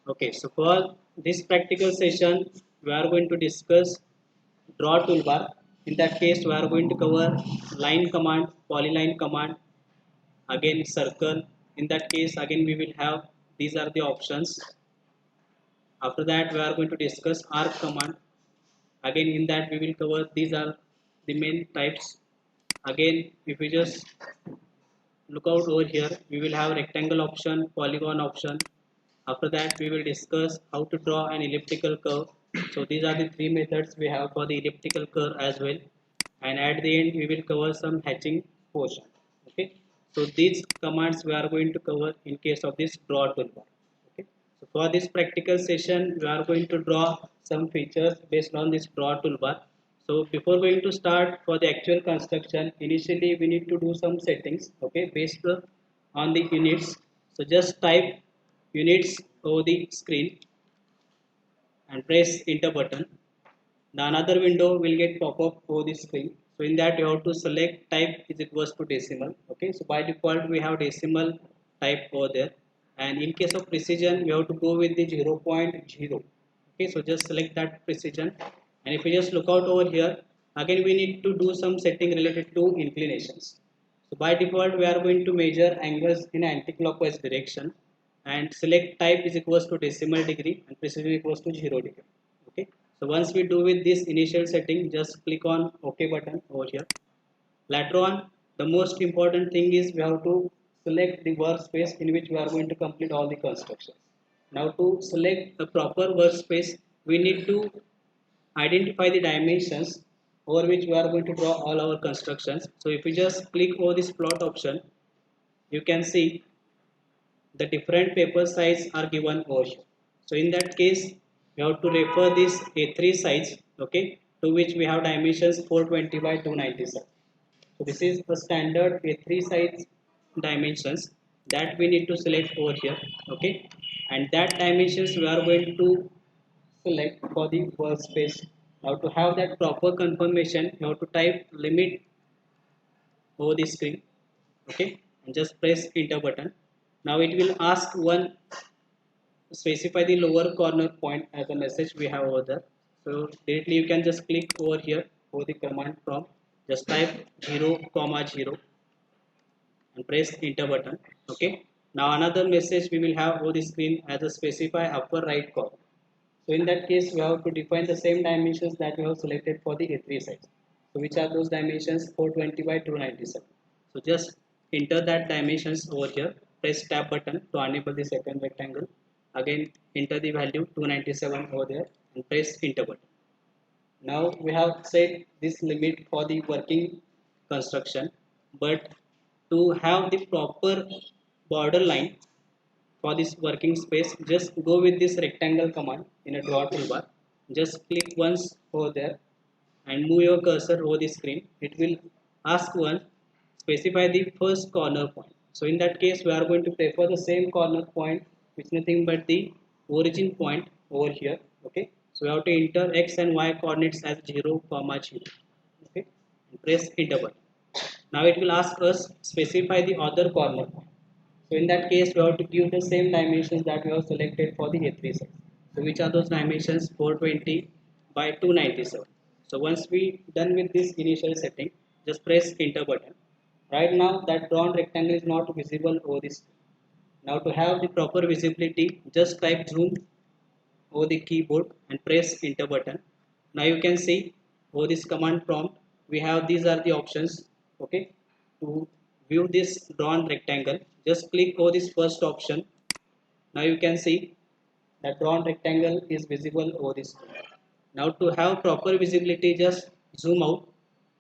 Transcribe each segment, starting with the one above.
Okay, so for this practical session, we are going to discuss draw toolbar. In that case, we are going to cover line command, polyline command, again circle. In that case, again we will have these are the options. After that, we are going to discuss arc command. Again, in that we will cover these are the main types. Again, if we just look out over here, we will have rectangle option, polygon option. After that, we will discuss how to draw an elliptical curve. So these are the three methods we have for the elliptical curve as well. And at the end, we will cover some hatching portion. Okay, so these commands we are going to cover in case of this draw toolbar. Okay, so for this practical session, we are going to draw some features based on this draw toolbar. So before going to start for the actual construction, initially we need to do some settings, okay, based on the units. So just type units over the screen and press enter button. The another window will get pop up over the screen. So in that you have to select type is equals to decimal. Okay, so by default we have decimal type over there. And in case of precision, we have to go with the 0.0. Okay, so just select that precision. And if you just look out over here, again we need to do some setting related to inclinations. So by default, we are going to measure angles in anti-clockwise direction and select type is equals to decimal degree and precision equals to 0 degree. Okay. So once we do with this initial setting, just click on OK button over here. Later on, the most important thing is we have to select the workspace in which we are going to complete all the constructions. Now to select the proper workspace, we need to identify the dimensions over which we are going to draw all our constructions. So if you just click over this plot option, you can see the different paper size are given over here. So in that case, you have to refer this A3 size, okay, to which we have dimensions 420 by 297. So this is the standard A3 size dimensions that we need to select over here, okay, and that dimensions we are going to select for the workspace. Now to have that proper confirmation, you have to type limit over the screen, okay, and just press enter button. Now it will ask one specify the lower corner point as a message we have over there. So directly you can just click over here over the command prompt, just type 0 comma 0 and press enter button. Okay, now another message we will have over the screen as a specify upper right corner. So in that case, we have to define the same dimensions that we have selected for the A3 size. So which are those dimensions? 420 by 297. So just enter that dimensions over here. Press tab button to enable the second rectangle. Again, enter the value 297 over there and press enter button. Now we have set this limit for the working construction, but to have the proper border line for this working space, just go with this rectangle command in a draw toolbar. Just click once over there and move your cursor over the screen. It will ask one specify the first corner point. So in that case, we are going to prefer the same corner point, which is nothing but the origin point over here. Okay, so we have to enter x and y coordinates as 0 comma 0. Okay, and press enter button. Now it will ask us specify the other corner point. So in that case, we have to give the same dimensions that we have selected for the A3 size. So which are those dimensions? 420 by 297. So once we done with this initial setting, just press enter button. Right now that drawn rectangle is not visible over this. Now to have the proper visibility, just type zoom over the keyboard and press enter button. Now you can see over this command prompt, we have these are the options. Okay, to view this drawn rectangle, just click over this first option. Now you can see that drawn rectangle is visible over this. Now to have proper visibility, just zoom out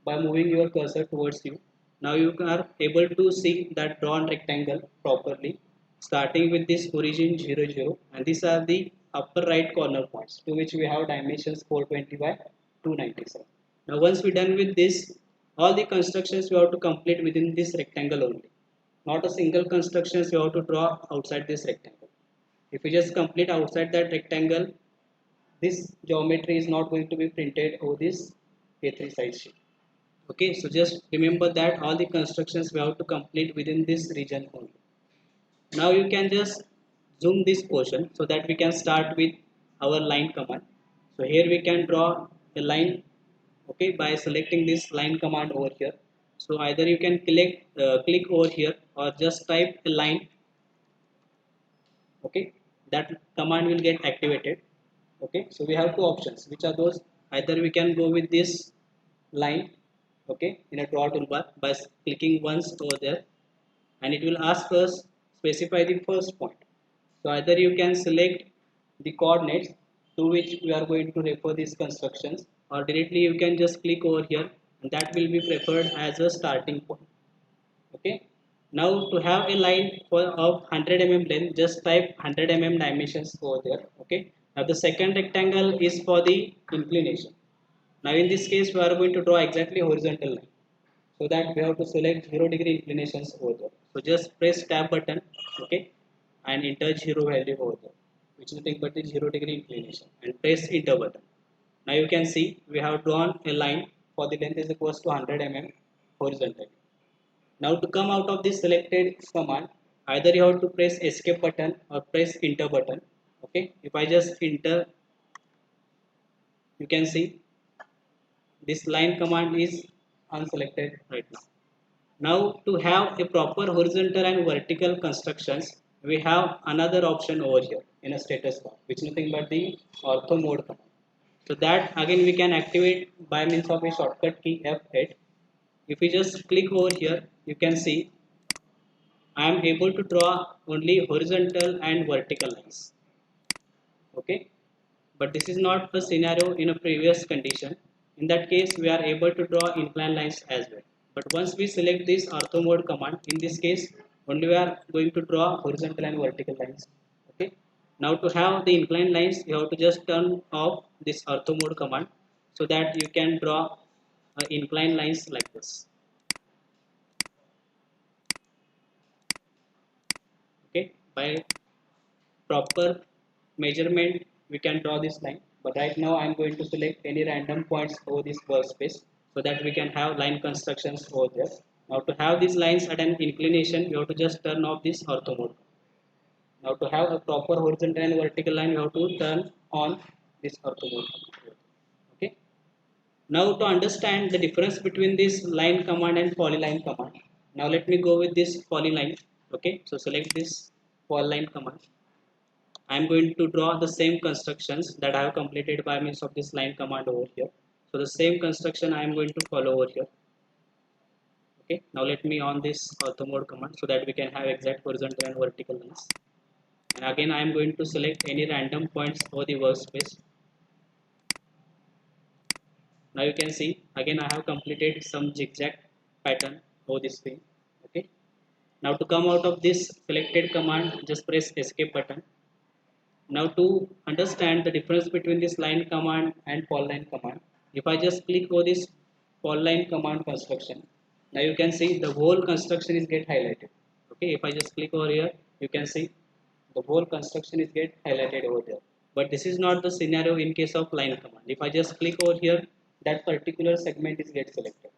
by moving your cursor towards you. Now you are able to see that drawn rectangle properly, starting with this origin 0 0, and these are the upper right corner points to which we have dimensions 420 by 297. Now once we done with this, all the constructions we have to complete within this rectangle only. Not a single constructions you have to draw outside this rectangle. If you just complete outside that rectangle, this geometry is not going to be printed over this A3 size sheet. Okay, so just remember that all the constructions we have to complete within this region only. Now you can just zoom this portion so that we can start with our line command. So here we can draw a line, okay, by selecting this line command over here. So either you can click over here or just type a line, okay, that command will get activated. Okay, so we have two options. Which are those? Either we can go with this line, okay, in a draw toolbar by clicking once over there, and it will ask us specify the first point. So either you can select the coordinates to which we are going to refer these constructions, or directly you can just click over here and that will be preferred as a starting point. Okay, now to have a line for of 100 mm length, just type 100 mm dimensions over there. Okay, now the second rectangle is for the inclination. Now in this case we are going to draw exactly horizontal line, so that we have to select 0 degree inclinations over there. So just press tab button, okay, and enter 0 value over there, which is nothing but the 0 degree inclination, and press enter button. Now you can see we have drawn a line for the length is equals to 100 mm horizontally. Now to come out of this selected command, either you have to press escape button or press enter button. Okay, if I just enter, you can see this line command is unselected right now. Now to have a proper horizontal and vertical constructions, we have another option over here in a status bar, which is nothing but the ortho mode command. So that again we can activate by means of a shortcut key F8. If we just click over here, you can see I am able to draw only horizontal and vertical lines. Okay, but this is not the scenario in a previous condition. In that case, we are able to draw inclined lines as well. But once we select this ortho mode command, in this case, only we are going to draw horizontal and vertical lines. Okay, now to have the inclined lines, you have to just turn off this ortho mode command so that you can draw inclined lines like this. Okay, by proper measurement we can draw this line, but right now I am going to select any random points over this workspace so that we can have line constructions over there. Now to have these lines at an inclination, you have to just turn off this ortho mode. Now to have a proper horizontal and vertical line, you have to turn on this ortho mode. Okay, now to understand the difference between this line command and polyline command, now let me go with this polyline. Okay, so select this polyline command. I am going to draw the same constructions that I have completed by means of this line command over here. So the same construction I am going to follow over here. Okay, now let me on this ortho mode command so that we can have exact horizontal and vertical lines. And again I am going to select any random points over the workspace. Now you can see again I have completed some zigzag pattern over this screen. Okay, now to come out of this selected command, just press escape button. Now to understand the difference between this line command and polyline command, if I just click over this polyline command construction, now you can see the whole construction is get highlighted. Okay, if I just click over here, you can see the whole construction is get highlighted over there. But this is not the scenario in case of line command. If I just click over here, that particular segment is get selected.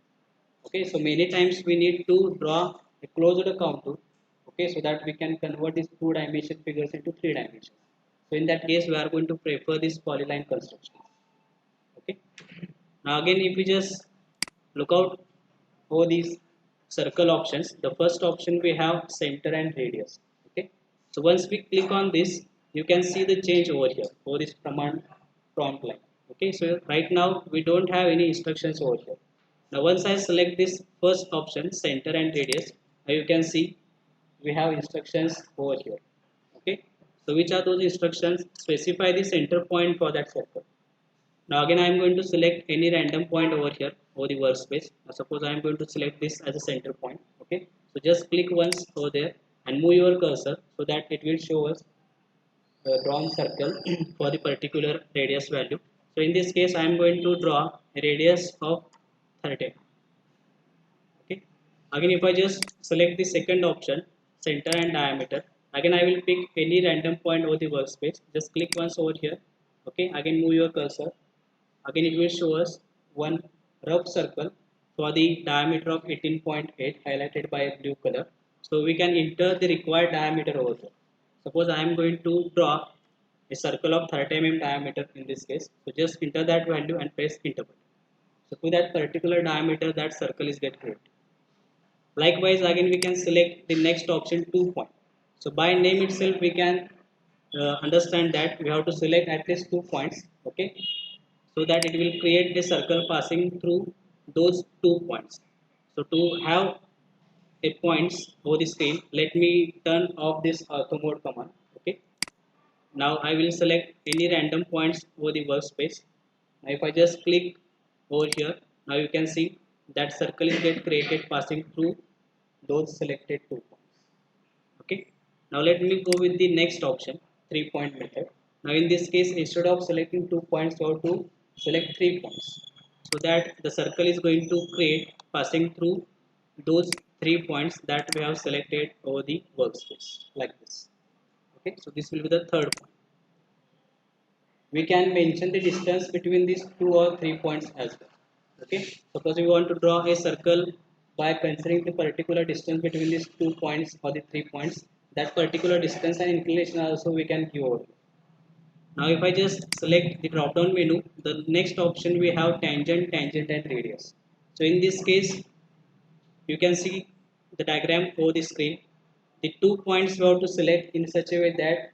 Okay, so many times we need to draw a closed contour, okay, so that we can convert these 2-dimension figures into 3 dimensions. So in that case, we are going to prefer this polyline construction. Okay. Now again, if we just look out for these circle options, the first option we have center and radius. Okay. So once we click on this, you can see the change over here for this command prompt line. Okay. So right now we don't have any instructions over here. Now once I select this first option, center and radius, now you can see we have instructions over here. Okay. So which are those instructions? Specify the center point for that circle. Now again I am going to select any random point over here over the workspace. Now suppose I am going to select this as a center point. Okay. So just click once over there and move your cursor so that it will show us the drawn circle for the particular radius value. So in this case I am going to draw a radius of 30. Okay. Again if I just select the second option, center and diameter, again I will pick any random point over the workspace. Just click once over here. Okay, again move your cursor. Again it will show us one rough circle for the diameter of 18.8 highlighted by a blue color. So we can enter the required diameter over there. Suppose I am going to draw a circle of 30 mm diameter in this case. So just enter that value and press enter button. So to that particular diameter, that circle is get created. Likewise, again we can select the next option 2 point. So by name itself we can understand that we have to select at least 2 points, okay, so that it will create a circle passing through those 2 points. So to have a points over the screen, let me turn off this auto mode command, okay. Now I will select any random points over the workspace. Now if I just click over here, now you can see that circle is get created passing through those selected 2 points, okay. Now let me go with the next option, 3 point method. Now in this case, instead of selecting 2 points, you have to select 3 points, so that the circle is going to create passing through those 3 points that we have selected over the workspace, like this, okay. So this will be the third point. We can mention the distance between these 2 or 3 points as well, okay. Suppose we want to draw a circle by considering the particular distance between these 2 points or the 3 points, that particular distance and inclination also we can give over. Now if I just select the drop down menu, the next option we have tangent, tangent and radius. So in this case, you can see the diagram over the screen. The 2 points we have to select in such a way that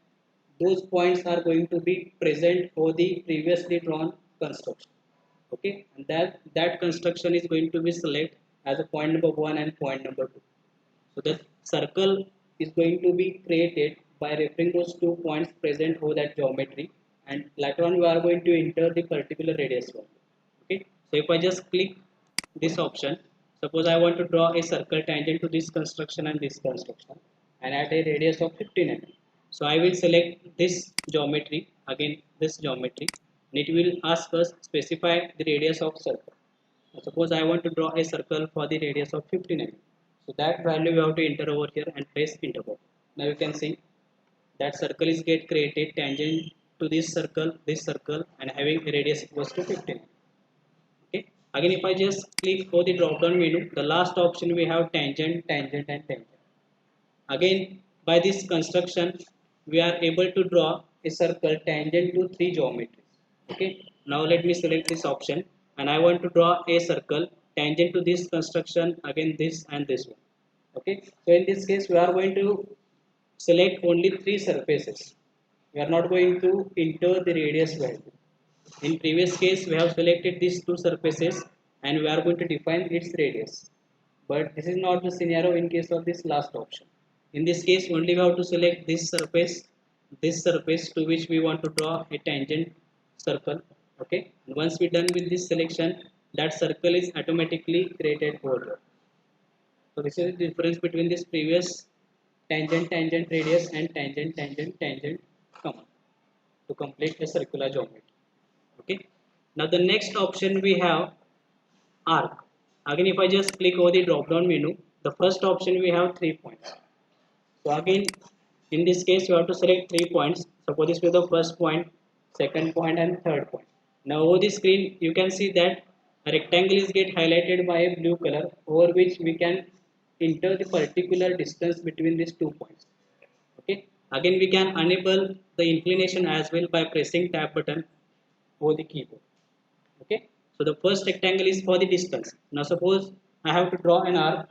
those points are going to be present for the previously drawn construction, okay, and that construction is going to be selected as a point number 1 and point number 2. So the circle is going to be created by referring those 2 points present over that geometry, and later on we are going to enter the particular radius value, okay. So if I just click this option, suppose I want to draw a circle tangent to this construction and this construction and at a radius of 15 mm. So I will select this geometry, again this geometry, and it will ask us specify the radius of circle. Now suppose I want to draw a circle for the radius of 15 mm. So that value we have to enter over here and press enter button. Now you can see that circle is get created tangent to this circle and having a radius equals to 15. Okay. Again if I just click for the drop down menu, the last option we have tangent, tangent and tangent. Again by this construction we are able to draw a circle tangent to 3 geometries. Okay. Now let me select this option and I want to draw a circle tangent to this construction, again this and this one. Okay. So in this case we are going to select only 3 surfaces. We are not going to enter the radius value. In previous case we have selected these 2 surfaces and we are going to define its radius. But this is not the scenario in case of this last option. In this case only we have to select this surface to which we want to draw a tangent circle, okay. And once we done with this selection, that circle is automatically created over here. So this is the difference between this previous tangent, tangent radius and tangent, tangent, tangent command to complete a circular geometry, okay. Now the next option we have arc. Again if I just click over the drop down menu, the first option we have 3 points. So again in this case you have to select 3 points. Suppose this is the first point, second point and third point. Now over the screen you can see that a rectangle is get highlighted by a blue color over which we can enter the particular distance between these 2 points, okay. Again we can enable the inclination as well by pressing tab button over the keyboard, okay. So the first rectangle is for the distance. Now suppose I have to draw an arc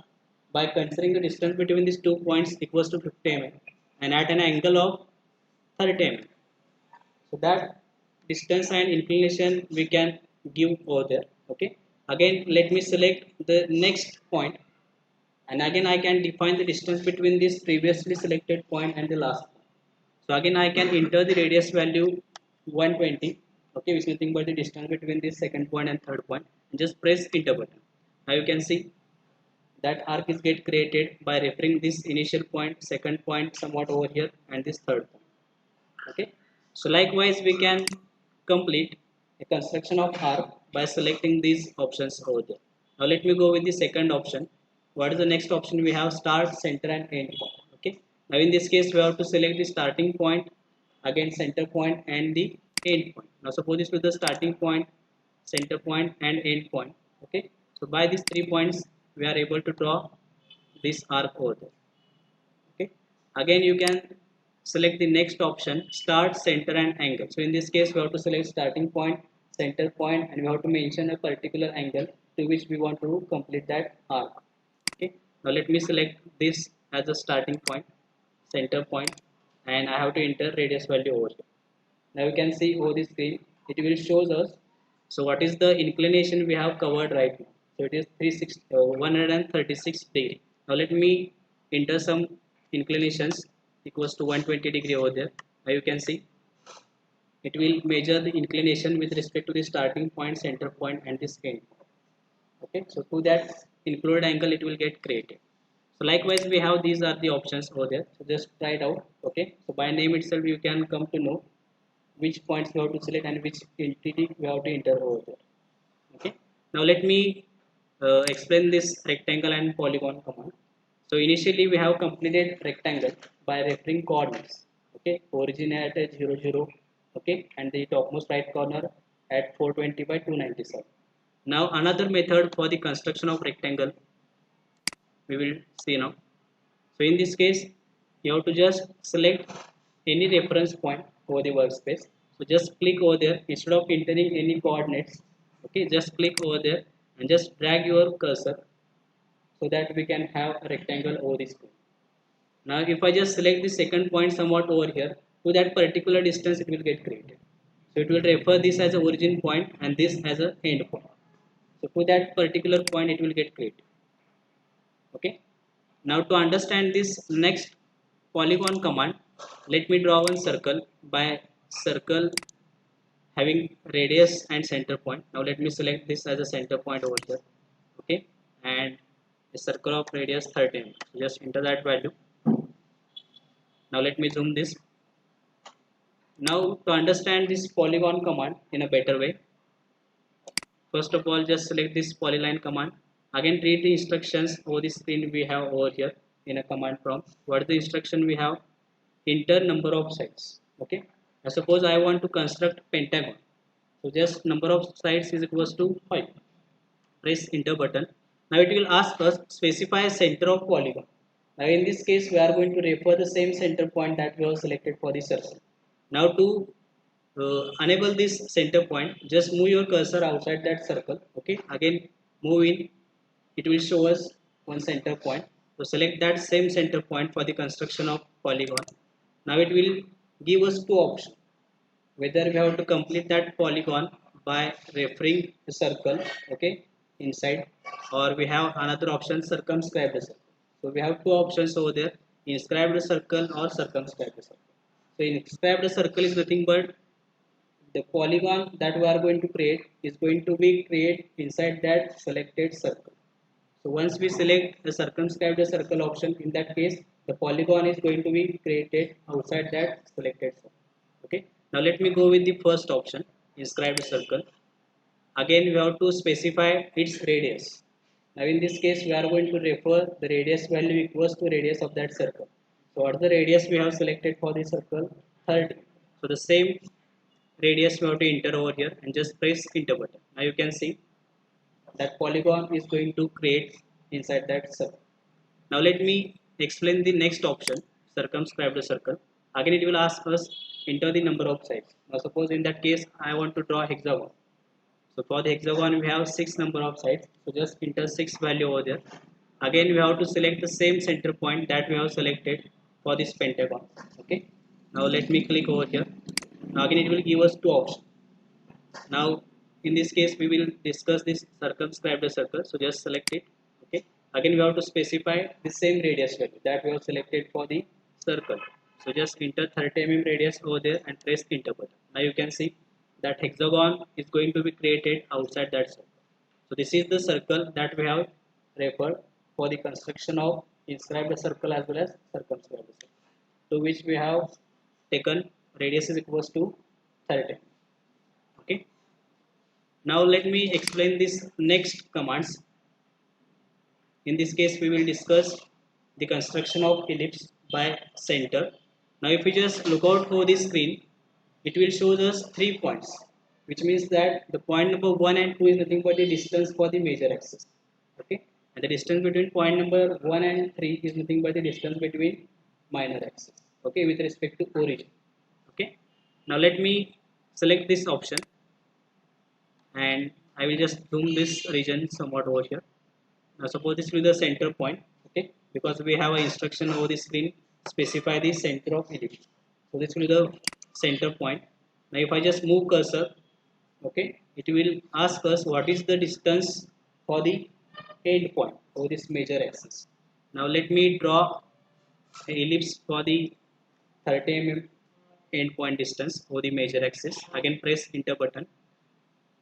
by considering the distance between these 2 points equals to 50 mm and at an angle of 30 mm. So that distance and inclination we can give over there, okay. Again let me select the next point and again I can define the distance between this previously selected point and the last point. So again I can enter the radius value 120, okay, which is nothing but the distance between this second point and third point, and just press enter button. Now you can see that arc is get created by referring this initial point, second point somewhat over here and this third point, okay. So likewise we can complete a construction of arc by selecting these options over there. Now let me go with the second option. What is the next option? We have start, center and end point, okay. Now in this case we have to select the starting point, again center point and the end point. Now suppose this was the starting point, center point and end point, okay. So by these 3 points we are able to draw this arc over there, okay. Again you can select the next option, start, center and angle. So in this case, we have to select starting point, center point, and we have to mention a particular angle to which we want to complete that arc. Okay. Now let me select this as a starting point, center point, and I have to enter radius value over here. Now you can see over the screen, it will shows us. So what is the inclination we have covered right now? So it is 136 degree. Now let me enter some inclinations equals to 120 degree over there. Now you can see it will measure the inclination with respect to the starting point, center point and this end. Okay, so to that included angle it will get created. So likewise we have these are the options over there. So just try it out. Okay, so by name itself you can come to know which points we have to select and which entity we have to enter over there. Okay, now let me explain this rectangle and polygon command. So initially we have completed rectangle by referring coordinates. Okay, origin at 0 0, okay, and the topmost right corner at 420 by 297. Now another method for the construction of rectangle we will see now. So in this case you have to just select any reference point over the workspace. So just click over there instead of entering any coordinates. Okay, just click over there and just drag your cursor so that we can have a rectangle over the screen. Now if I just select the second point somewhat over here, to that particular distance it will get created. So it will refer this as a origin point and this as a end point. So to that particular point it will get created. Okay. Now to understand this next polygon command, let me draw one circle by circle having radius and center point. Now let me select this as a center point over here. Okay, and a circle of radius 13. Just enter that value. Now let me zoom this. Now to understand this polygon command in a better way, first of all just select this polyline command. Again read the instructions over the screen we have over here in a command prompt. What is the instruction we have? Enter number of sides. Okay, I suppose I want to construct pentagon. So just number of sides is equals to 5. Press enter button. Now it will ask us specify center of polygon. Now in this case we are going to refer the same center point that we have selected for the circle. Now to enable this center point, just move your cursor outside that circle. Okay, again move in, it will show us one center point. So select that same center point for the construction of polygon. Now it will give us two options, whether we have to complete that polygon by referring the circle, okay, inside, or we have another option, circumscribe the circle. So we have two options over there, inscribe the circle or circumscribe the circle. So inscribe the circle is nothing but the polygon that we are going to create is going to be created inside that selected circle. So once we select the circumscribe the circle option, in that case the polygon is going to be created outside that selected circle. Okay, now let me go with the first option, inscribe the circle. Again we have to specify its radius. Now in this case we are going to refer the radius value equals to radius of that circle. So what is the radius we have selected for the circle? 30. So the same radius we have to enter over here and just press enter button. Now you can see that polygon is going to create inside that circle. Now let me explain the next option, circumscribe the circle. Again it will ask us enter the number of sides. Now suppose in that case I want to draw hexagon. So for the hexagon we have 6 number of sides. So just enter 6 value over there. Again we have to select the same center point that we have selected for this pentagon. Okay. Now let me click over here. Now again it will give us two options. Now in this case we will discuss this circumscribe the circle. So just select it. Okay. Again we have to specify the same radius value that we have selected for the circle. So just enter 30 mm radius over there and press enter button. Now you can see that hexagon is going to be created outside that circle. So this is the circle that we have referred for the construction of inscribe the circle as well as circumscribe the circle, to which we have taken radius is equals to 30. Okay. Now let me explain this next commands. In this case we will discuss the construction of ellipse by center. Now if we just look out for this screen, it will show us 3 points, which means that the point number 1 and 2 is nothing but the distance for the major axis. Okay, and the distance between point number 1 and 3 is nothing but the distance between minor axis. okay, with respect to origin. Okay, now let me select this option, and I will just zoom this region somewhat over here. Now suppose this will be the center point, okay, because we have an instruction over the screen, specify the center of ellipse. So this will be the center point. Now if I just move cursor, okay, it will ask us what is the distance for the end point over this major axis. Now let me draw an ellipse for the 30 mm end point distance over the major axis. Again press enter button.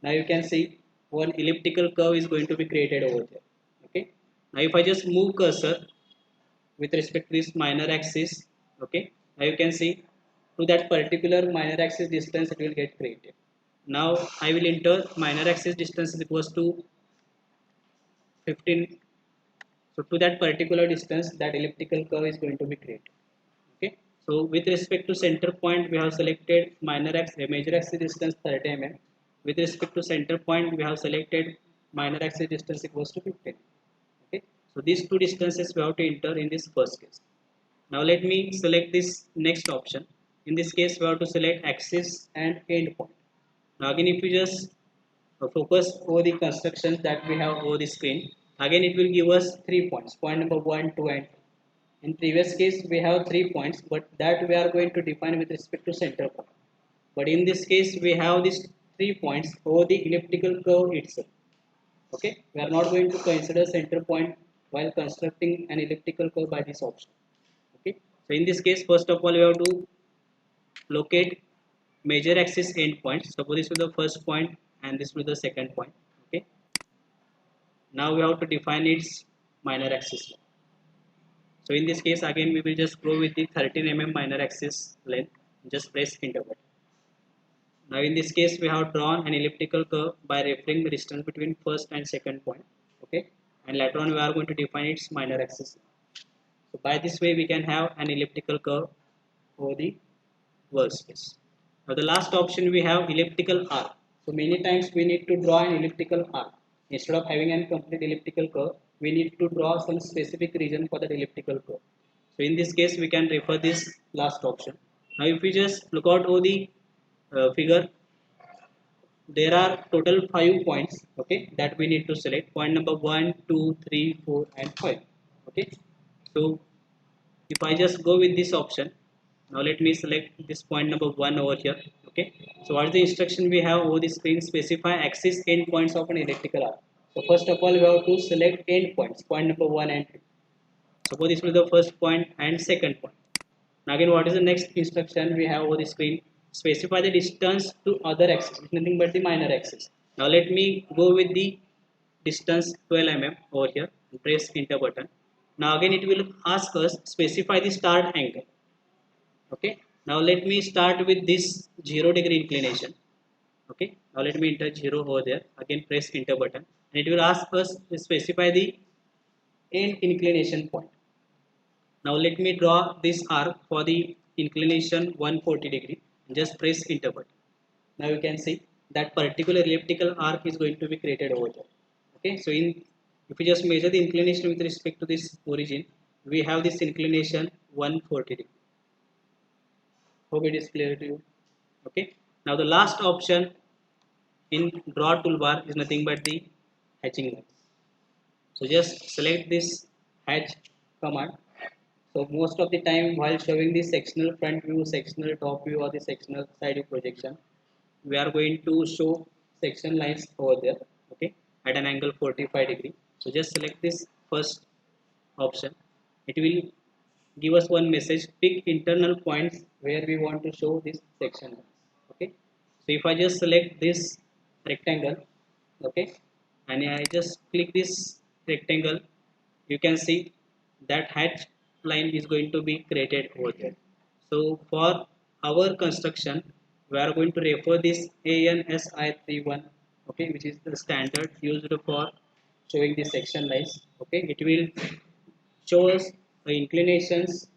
Now you can see one elliptical curve is going to be created over there. Okay. Now if I just move cursor with respect to this minor axis, okay, now you can see to that particular minor axis distance it will get created. Now I will enter minor axis distance is equals to 15. So to that particular distance that elliptical curve is going to be created. Okay. So with respect to center point we have selected major axis distance 30 mm. With respect to center point we have selected minor axis distance equals to 15. Okay. So these two distances we have to enter in this first case. Now let me select this next option. In this case we have to select axis and end point. Now again if you just focus over the constructions that we have over the screen, again it will give us 3 points, point number 1, 2 and 3. In previous case we have 3 points, but that we are going to define with respect to center point. But in this case we have these 3 points over the elliptical curve itself. Okay, we are not going to consider center point while constructing an elliptical curve by this option. Okay, so in this case first of all we have to locate major axis end points. Suppose this is the first point and this will be the second point. Okay, now we have to define its minor axis. So in this case again we will just go with the 13 mm minor axis length. Just press enter button. Now in this case we have drawn an elliptical curve by referring the distance between first and second point. Okay, and later on we are going to define its minor axis. So by this way we can have an elliptical curve over the workspace. Now the last option we have elliptical arc. So many times we need to draw an elliptical arc. Instead of having a complete elliptical curve, we need to draw some specific region for that elliptical curve. So in this case we can refer this last option. Now if we just look out over the figure, there are total 5 points, okay, that we need to select. Point number 1, 2, 3, 4 and 5. Okay, so if I just go with this option, now let me select this point number 1 over here. Okay, so what is the instruction we have over the screen? Specify axis end points of an elliptical arc. So first of all we have to select end points, point number 1 and 2. Suppose this will be the first point and second point. Now again what is the next instruction we have over the screen? Specify the distance to other axis, nothing but the minor axis. Now let me go with the distance 12 mm over here and press enter button. Now again it will ask us specify the start angle. Okay, now let me start with this 0-degree inclination. Okay, now let me enter 0 over there. Again press enter button and it will ask us to specify the end inclination point. Now let me draw this arc for the inclination 140 degree. Just press enter button. Now you can see that particular elliptical arc is going to be created over there. Okay, so if we just measure the inclination with respect to this origin, we have this inclination 140 degree. Hope it is clear to you. Okay, now the last option in draw toolbar is nothing but the hatching lines. So just select this hatch command. So most of the time while showing the sectional front view, sectional top view or the sectional side view projection, we are going to show section lines over there, okay, at an angle 45 degree. So just select this first option. It will give us one message, pick internal points where we want to show this section lines. Okay, so if I just select this rectangle, okay, and I just click this rectangle, you can see that hatch line is going to be created over there. So for our construction we are going to refer this ANSI31, okay, which is the standard used for showing the section lines. Okay, it will show us the inclinations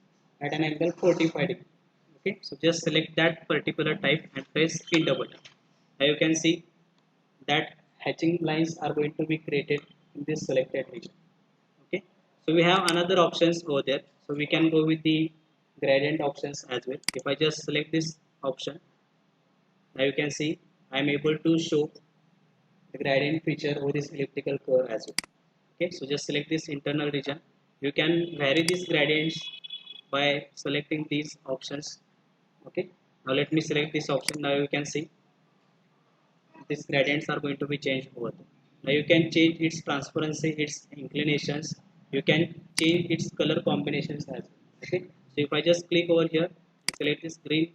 at an angle 45 degree. Okay, so just select that particular type and press enter button. Now you can see that hatching lines are going to be created in this selected region. Okay, so we have another options over there. So we can go with the gradient options as well. If I just select this option, now you can see I am able to show the gradient feature over this elliptical curve as well. Okay, so just select this internal region. You can vary these gradients by selecting these options. Okay, now let me select this option. Now you can see these gradients are going to be changed over there. Now you can change its transparency, its inclinations. You can change its color combinations as well. Okay, so if I just click over here, select this green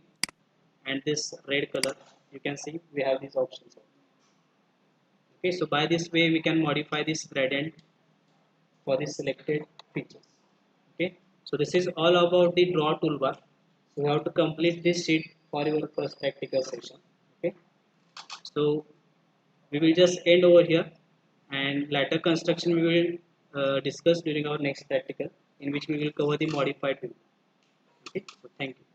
and this red color, you can see we have these options. Okay, so by this way we can modify this gradient for the selected features. Okay, so this is all about the draw toolbar. So you have to complete this sheet for your first practical session. Okay, so we will just end over here, and later construction we will discuss during our next practical, in which we will cover the modified view. Okay, so thank you.